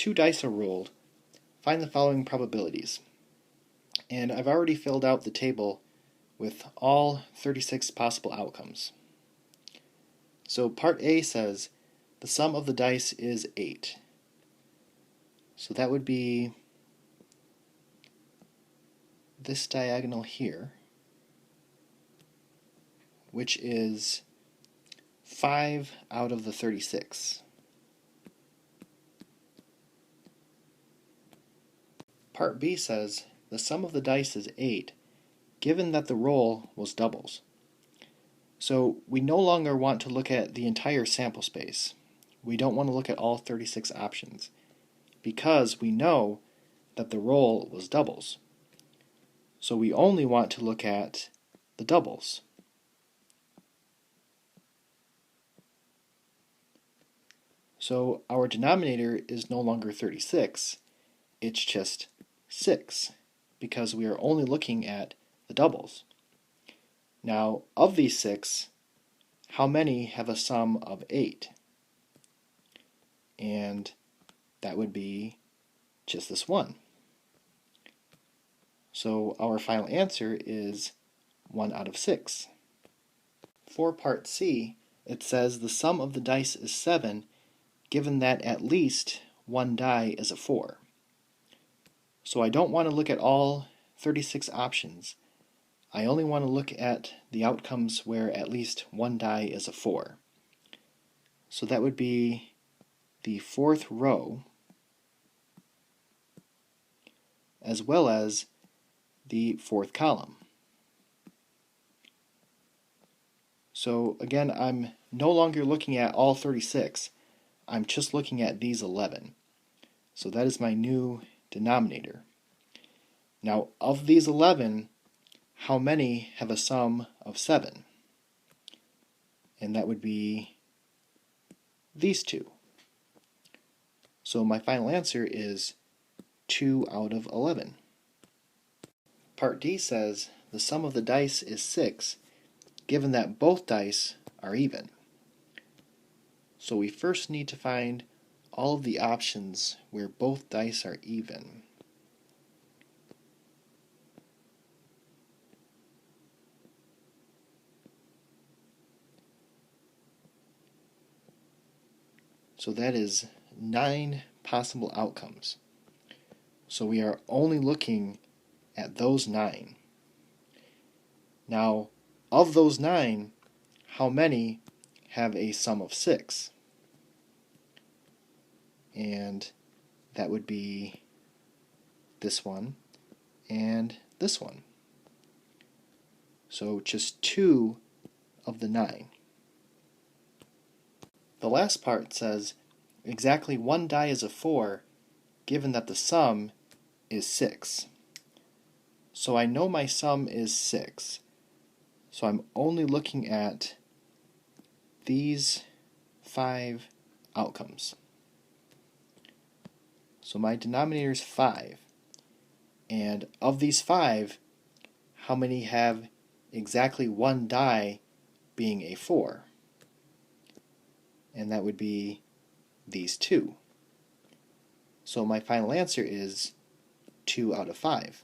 2 dice are rolled, find the following probabilities. And I've already filled out the table with all 36 possible outcomes. So part A says the sum of the dice is 8. So that would be this diagonal here, which is 5 out of the 36. Part B says the sum of the dice is 8, given that the roll was doubles. So we no longer want to look at the entire sample space. We don't want to look at all 36 options, because we know that the roll was doubles. So we only want to look at the doubles. So our denominator is no longer 36, it's just 6, because we are only looking at the doubles. Now, of these 6, how many have a sum of 8? And that would be just this one. So our final answer is 1 out of 6. For part C, it says the sum of the dice is 7, given that at least one die is a 4. So I don't want to look at all 36 options. I only want to look at the outcomes where at least one die is a 4. So that would be the 4th row, as well as the 4th column. So again, I'm no longer looking at all 36. I'm just looking at these 11. So that is my new denominator. Now, of these 11, how many have a sum of 7? And that would be these two. So my final answer is 2 out of 11. Part D says the sum of the dice is 6, given that both dice are even. So we first need to find all of the options where both dice are even. So that is 9 possible outcomes. So we are only looking at those 9. Now, of those 9, how many have a sum of 6? And that would be this one and this one. So just 2 of the 9. The last part says exactly one die is a 4, given that the sum is 6. So I know my sum is 6. So I'm only looking at these 5 outcomes. So my denominator is 5. And of these 5, how many have exactly one die being a 4? And that would be these 2. So my final answer is 2 out of 5.